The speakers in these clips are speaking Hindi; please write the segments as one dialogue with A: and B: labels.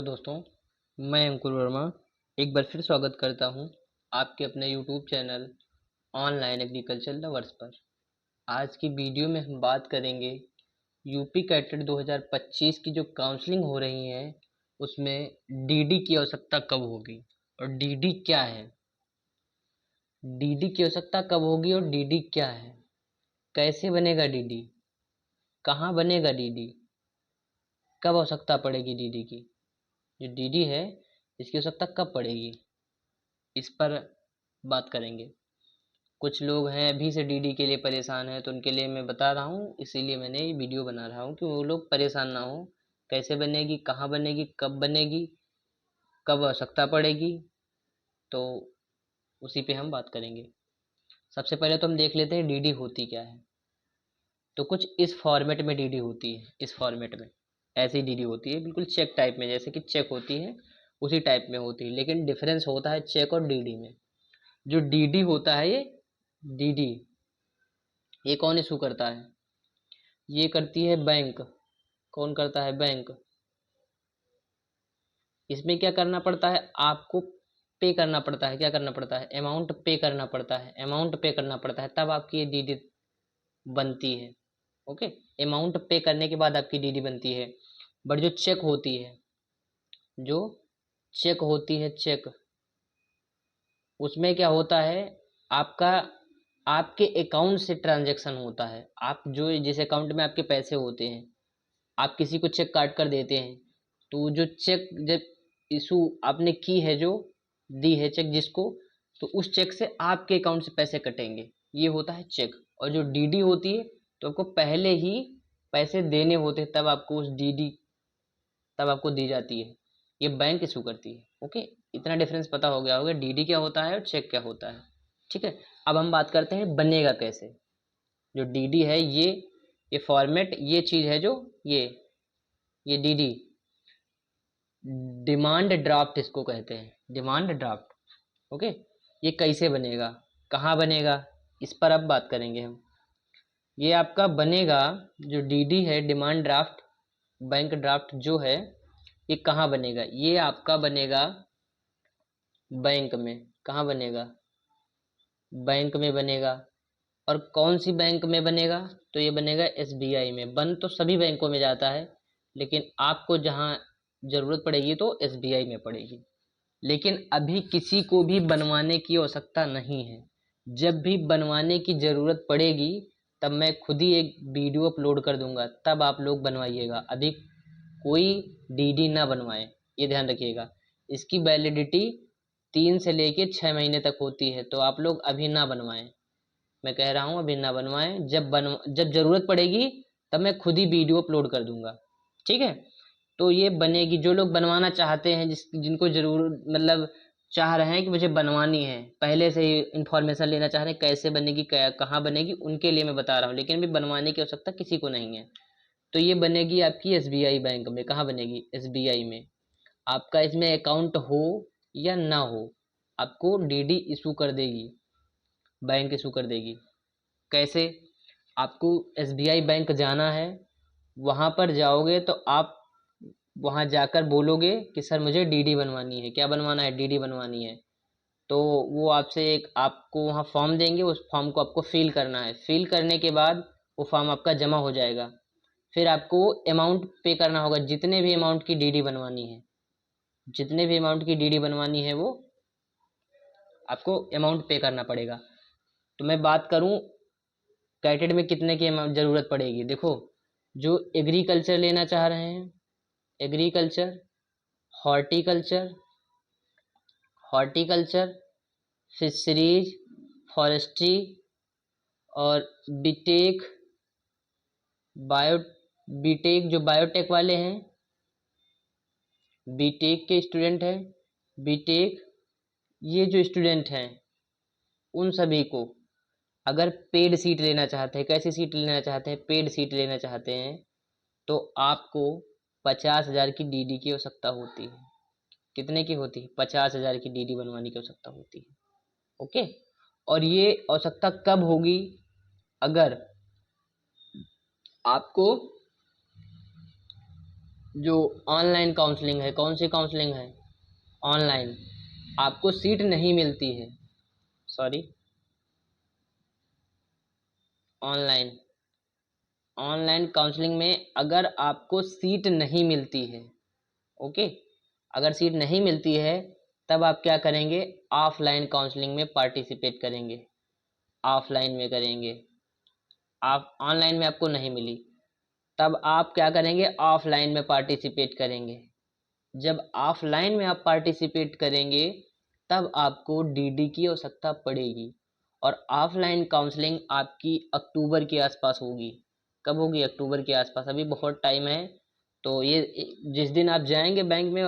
A: दोस्तों, मैं अंकुर वर्मा एक बार फिर स्वागत करता हूं आपके अपने YouTube channel online agriculture lovers पर। आज की वीडियो में हम बात करेंगे यूपी कैटेट 2025 की जो काउंसलिंग हो रही है उसमें डीडी की आवश्यकता कब होगी और डीडी क्या है। डीडी की आवश्यकता कब होगी और डीडी क्या है, कैसे बनेगा डीडी, कहाँ बनेगा डीडी, कब आवश्यकता पड़ेगी डीडी की, जो डीडी है इसकी आवश्यकता कब पड़ेगी, इस पर बात करेंगे। कुछ लोग हैं अभी से डीडी के लिए परेशान हैं, तो उनके लिए मैं बता रहा हूँ, इसीलिए मैंने ये वीडियो बना रहा हूँ कि वो लोग परेशान ना हो। कैसे बनेगी, कहाँ बनेगी, कब बनेगी, कब आवश्यकता पड़ेगी, तो उसी पे हम बात करेंगे। सबसे पहले तो हम देख लेते हैं डीडी होती क्या है। तो कुछ इस फॉर्मेट में डीडी होती है, इस फॉर्मेट में ऐसी डीडी होती है, बिल्कुल चेक टाइप में, जैसे कि चेक होती है उसी टाइप में होती है, लेकिन डिफरेंस होता है चेक और डीडी में। जो डीडी होता है, ये डीडी ये कौन इशू करता है, ये करती है बैंक। कौन करता है, बैंक। इसमें क्या करना पड़ता है, आपको पे करना पड़ता है, क्या करना पड़ता है, अमाउंट पे करना पड़ता है, अमाउंट पे करना पड़ता है, तब आपकी ये डीडी बनती है। ओके, अमाउंट पे करने के बाद आपकी डीडी बनती है। बट जो चेक होती है, जो चेक होती है, चेक, उसमें क्या होता है, आपका आपके अकाउंट से ट्रांजैक्शन होता है। आप जो जिस अकाउंट में आपके पैसे होते हैं, आप किसी को चेक काट कर देते हैं, तो जो चेक जब इशू आपने की है, जो दी है चेक जिसको, तो उस चेक से आपके अकाउंट से पैसे कटेंगे, ये होता है चेक। और जो डीडी होती है, तो आपको पहले ही पैसे देने होते हैं, तब आपको उस डीडी तब आपको दी जाती है। ये बैंक इशू करती है। ओके, इतना डिफरेंस पता हो गया होगा डीडी क्या होता है और चेक क्या होता है। ठीक है, अब हम बात करते हैं बनेगा कैसे। जो डीडी है, ये फॉर्मेट, ये चीज है, जो ये डीडी, डिमांड ड्राफ्ट इसको कहते हैं, डिमांड ड्राफ्ट। ओके, ये कैसे बनेगा, कहाँ बनेगा, इस पर अब बात करेंगे हम। ये आपका बनेगा, जो डीडी है, डिमांड ड्राफ्ट, बैंक ड्राफ्ट जो है, ये कहाँ बनेगा, ये आपका बनेगा बैंक में। कहाँ बनेगा, बैंक में बनेगा। और कौन सी बैंक में बनेगा, तो ये बनेगा एसबीआई में। बन तो सभी बैंकों में जाता है, लेकिन आपको जहाँ जरूरत पड़ेगी तो एसबीआई में पड़ेगी। लेकिन अभी किसी को भी बनवाने की आवश्यकता नहीं है। जब भी बनवाने की जरूरत पड़ेगी, तब मैं खुद ही एक वीडियो अपलोड कर दूंगा, तब आप लोग बनवाइएगा। अभी कोई डीडी ना बनवाए, ये ध्यान रखिएगा। इसकी वैलिडिटी 3 से लेके 6 महीने तक होती है, तो आप लोग अभी ना बनवाएं। मैं कह रहा हूँ अभी ना बनवाएं, जब जरूरत पड़ेगी तब मैं खुद ही वीडियो अपलोड कर दूंगा। ठीक है, तो ये बनेगी। जो लोग बनवाना चाहते हैं, जिनको जरूर मतलब चाह रहे हैं कि मुझे बनवानी है, पहले से ही इंफॉर्मेशन लेना चाह रहे हैं कैसे बनेगी, कहाँ बनेगी, उनके लिए मैं बता रहा हूँ। लेकिन अभी बनवाने की आवश्यकता किसी को नहीं है। तो ये बनेगी आपकी एसबीआई बैंक में। कहाँ बनेगी, एसबीआई में। आपका इसमें अकाउंट हो या ना हो, आपको डीडी इशू कर देगी, बैंक इशू कर देगी। कैसे, आपको एसबीआई बैंक जाना है, वहां पर जाओगे तो आप वहां जाकर बोलोगे कि सर मुझे डीडी बनवानी है। क्या बनवाना है, डीडी बनवानी है। तो वो आपसे एक आपको वहाँ फॉर्म देंगे, उस फॉर्म को आपको फिल करना है। फिल करने के बाद वो फॉर्म आपका जमा हो जाएगा। फिर आपको अमाउंट पे करना होगा, जितने भी अमाउंट की डीडी बनवानी है, जितने भी अमाउंट की डीडी बनवानी है, वो आपको अमाउंट पे करना पड़ेगा। तो मैं बात करूं कैटेड में कितने की जरूरत पड़ेगी। देखो, जो एग्रीकल्चर लेना चाह रहे हैं, agriculture, horticulture, horticulture, fisheries, forestry, और बीटेक, बायो बीटेक, जो बायोटेक वाले हैं, बीटेक के स्टूडेंट हैं, बीटेक, ये जो स्टूडेंट हैं, उन सभी को अगर पेड सीट लेना चाहते हैं, कैसी सीट लेना चाहते हैं, पेड सीट लेना चाहते हैं, तो आपको 50,000 की डीडी की आवश्यकता होती है। कितने की होती है, 50,000 की डीडी बनवाने की आवश्यकता होती है। ओके, और ये आवश्यकता कब होगी, अगर आपको जो ऑनलाइन काउंसलिंग है, कौन सी काउंसलिंग है, ऑनलाइन, आपको सीट नहीं मिलती है, सॉरी, ऑनलाइन, ऑनलाइन काउंसलिंग में अगर आपको सीट नहीं मिलती है, ओके, अगर सीट नहीं मिलती है तब आप क्या करेंगे, ऑफलाइन काउंसलिंग में पार्टिसिपेट करेंगे, ऑफलाइन में करेंगे। आप ऑनलाइन में आपको नहीं मिली, तब आप क्या करेंगे, ऑफलाइन में पार्टिसिपेट करेंगे। जब ऑफलाइन में आप पार्टिसिपेट करेंगे तब आपको डीडी की आवश्यकता पड़ेगी, और ऑफलाइन काउंसलिंग आपकी अक्टूबर के आसपास होगी। कब होगी, अक्टूबर के आसपास, अभी बहुत टाइम है। तो ये जिस दिन आप जाएंगे बैंक में,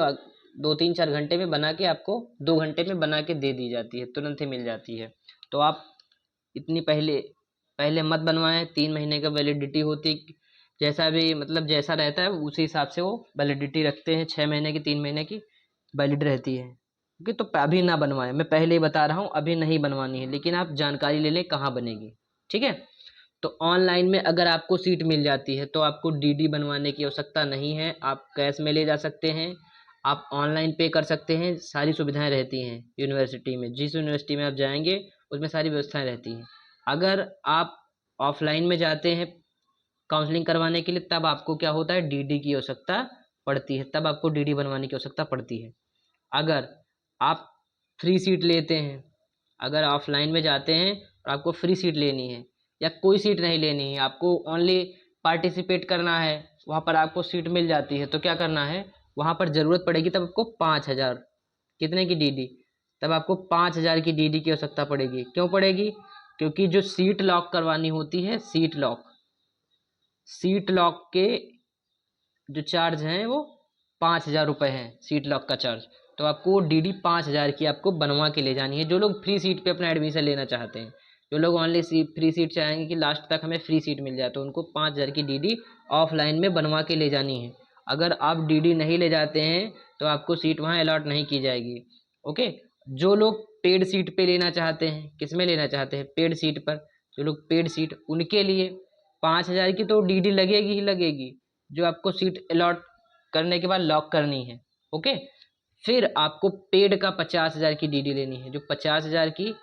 A: 2-3-4 घंटे में बना के आपको, 2 घंटे में बना के दे दी जाती है, तुरंत ही मिल जाती है। तो आप इतनी पहले पहले मत बनवाएं, 3 महीने का वैलिडिटी होती, जैसा भी मतलब जैसा रहता है उसी हिसाब से वो वैलिडिटी रखते हैं, 6 महीने की, 3 महीने की वैलिड रहती है। ओके, तो अभी ना बनवाएं, मैं पहले ही बता रहा हूँ, अभी नहीं बनवानी है, लेकिन आप जानकारी ले लें कहाँ बनेगी, ठीक है। तो ऑनलाइन में अगर आपको सीट मिल जाती है तो आपको डीडी बनवाने की आवश्यकता नहीं है, आप कैश में ले जा सकते हैं, आप ऑनलाइन पे कर सकते हैं, सारी सुविधाएं रहती हैं यूनिवर्सिटी में, जिस यूनिवर्सिटी में आप जाएंगे उसमें सारी व्यवस्थाएं रहती हैं। अगर आप ऑफलाइन में जाते हैं काउंसलिंग करवाने के लिए, तब आपको क्या होता है, डीडी की आवश्यकता पड़ती है, तब आपको डीडी बनवाने की आवश्यकता पड़ती है। अगर आप फ्री सीट लेते हैं, अगर ऑफलाइन में जाते हैं और आपको फ्री सीट लेनी है या कोई सीट नहीं लेनी है, आपको ओनली पार्टिसिपेट करना है, वहाँ पर आपको सीट मिल जाती है, तो क्या करना है, वहाँ पर ज़रूरत पड़ेगी तब आपको 5,000, कितने की डीडी, तब आपको 5,000 की डीडी की आवश्यकता पड़ेगी। क्यों पड़ेगी, क्योंकि जो सीट लॉक करवानी होती है, सीट लॉक के जो चार्ज हैं वो 5,000 रुपये हैं, सीट लॉक का चार्ज। तो आपको डीडी 5,000 की आपको बनवा के ले जानी है, जो लोग फ्री सीट पे अपना एडमिशन लेना चाहते हैं, जो लोग ओनली फ्री सीट चाहेंगे कि लास्ट तक हमें फ्री सीट मिल जाए, तो उनको 5,000 की डीडी ऑफलाइन में बनवा के ले जानी है। अगर आप डीडी नहीं ले जाते हैं तो आपको सीट वहाँ अलॉट नहीं की जाएगी, ओके। जो लोग पेड सीट पे लेना चाहते हैं, किस में लेना चाहते हैं, पेड सीट पर, जो लोग पेड सीट, उनके लिए 5,000 की तो डीडी लगेगी ही लगेगी, जो आपको सीट अलॉट करने के बाद लॉक करनी है, ओके। फिर आपको पेड का 50,000 की डीडी लेनी है, जो 50,000 की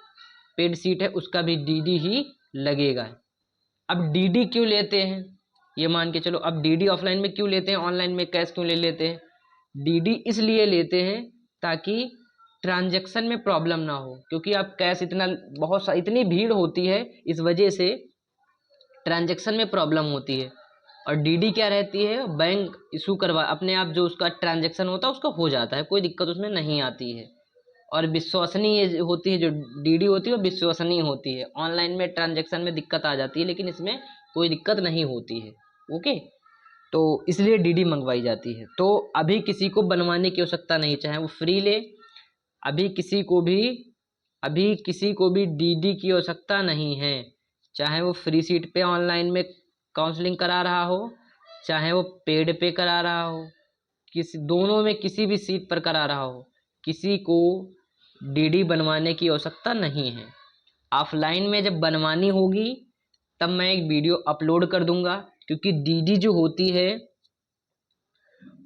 A: पेड सीट है उसका भी डीडी ही लगेगा। अब डीडी क्यों लेते हैं, ये मान के चलो, अब डीडी ऑफलाइन में क्यों लेते हैं, ऑनलाइन में कैश क्यों ले लेते हैं, डीडी इसलिए लेते हैं ताकि ट्रांजैक्शन में प्रॉब्लम ना हो, क्योंकि आप कैश इतनी भीड़ होती है, इस वजह से ट्रांजैक्शन में प्रॉब्लम होती है। और डीडी क्या रहती है, बैंक इशू करवा, अपने आप जो उसका ट्रांजैक्शन होता है उसका हो जाता है, कोई दिक्कत उसमें नहीं आती है, और विश्वसनीय होती है, जो डीडी होती है वो विश्वसनीय होती है। ऑनलाइन में ट्रांजैक्शन में दिक्कत आ जाती है, लेकिन इसमें कोई दिक्कत नहीं होती है, ओके। तो इसलिए डीडी मंगवाई जाती है। तो अभी किसी को बनवाने की आवश्यकता नहीं, चाहे वो फ्री ले, अभी किसी को भी अभी किसी को भी डीडी की आवश्यकता नहीं है, चाहे वो फ्री सीट पे ऑनलाइन में काउंसलिंग करा रहा हो, चाहे वो पेड पे करा रहा हो, किसी दोनों में किसी भी सीट पर करा रहा हो, किसी को डीडी बनवाने की आवश्यकता नहीं है। ऑफलाइन में जब बनवानी होगी तब मैं एक वीडियो अपलोड कर दूंगा, क्योंकि डीडी जो होती है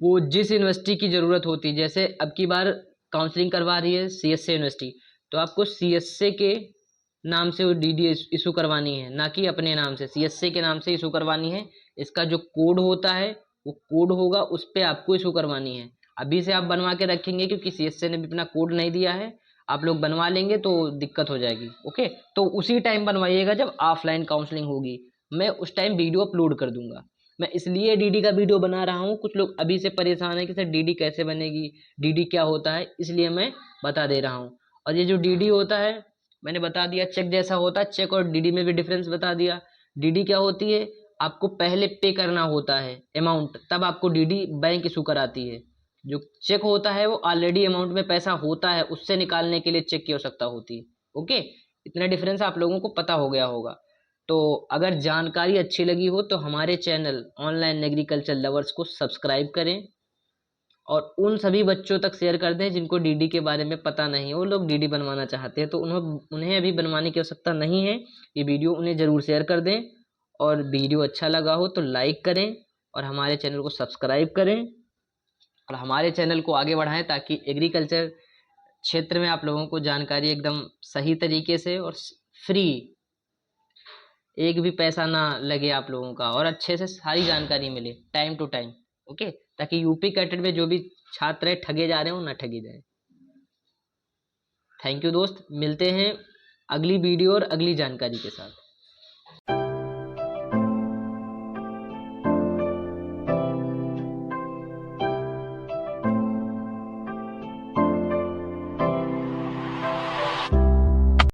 A: वो जिस यूनिवर्सिटी की ज़रूरत होती है, जैसे अब की बार काउंसलिंग करवा रही है सीएसए यूनिवर्सिटी, तो आपको सीएसए के नाम से वो डीडी इशू करवानी है, ना कि अपने नाम से, सीएसए के नाम से इशू करवानी है। इसका जो कोड होता है वो कोड होगा, उस पर आपको इशू करवानी है। अभी से आप बनवा के रखेंगे क्योंकि सीएसए ने भी अपना कोड नहीं दिया है, आप लोग बनवा लेंगे तो दिक्कत हो जाएगी, ओके। तो उसी टाइम बनवाइएगा जब ऑफलाइन काउंसलिंग होगी, मैं उस टाइम वीडियो अपलोड कर दूंगा। मैं इसलिए डीडी का वीडियो बना रहा हूँ, कुछ लोग अभी से परेशान है कि सर डीडी कैसे बनेगी, डीडी क्या होता है, इसलिए मैं बता दे रहा हूँ। और ये जो डीडी होता है मैंने बता दिया, चेक जैसा होता है, चेक और डीडी में भी डिफरेंस बता दिया। डीडी क्या होती है, आपको पहले पे करना होता है अमाउंट, तब आपको डीडी बैंक इशू कराती है। जो चेक होता है वो ऑलरेडी अमाउंट में पैसा होता है, उससे निकालने के लिए चेक की आवश्यकता होती है, ओके। इतना डिफरेंस आप लोगों को पता हो गया होगा। तो अगर जानकारी अच्छी लगी हो तो हमारे चैनल ऑनलाइन एग्रीकल्चर लवर्स को सब्सक्राइब करें, और उन सभी बच्चों तक शेयर कर दें जिनको डीडी के बारे में पता नहीं है, वो लोग डीडी बनवाना चाहते हैं तो उन्हें अभी बनवाने की आवश्यकता नहीं है। ये वीडियो उन्हें ज़रूर शेयर कर दें, और वीडियो अच्छा लगा हो तो लाइक करें और हमारे चैनल को सब्सक्राइब करें। और हमारे चैनल को आगे बढ़ाएं ताकि एग्रीकल्चर क्षेत्र में आप लोगों को जानकारी एकदम सही तरीके से और फ्री, एक भी पैसा ना लगे आप लोगों का, और अच्छे से सारी जानकारी मिले टाइम टू टाइम। ओके, ताकि यूपी कैटेट में जो भी छात्र ठगे जा रहे हो ना ठगे जाए। थैंक यू दोस्त, मिलते हैं अगली वीडियो और अगली जानकारी के साथ।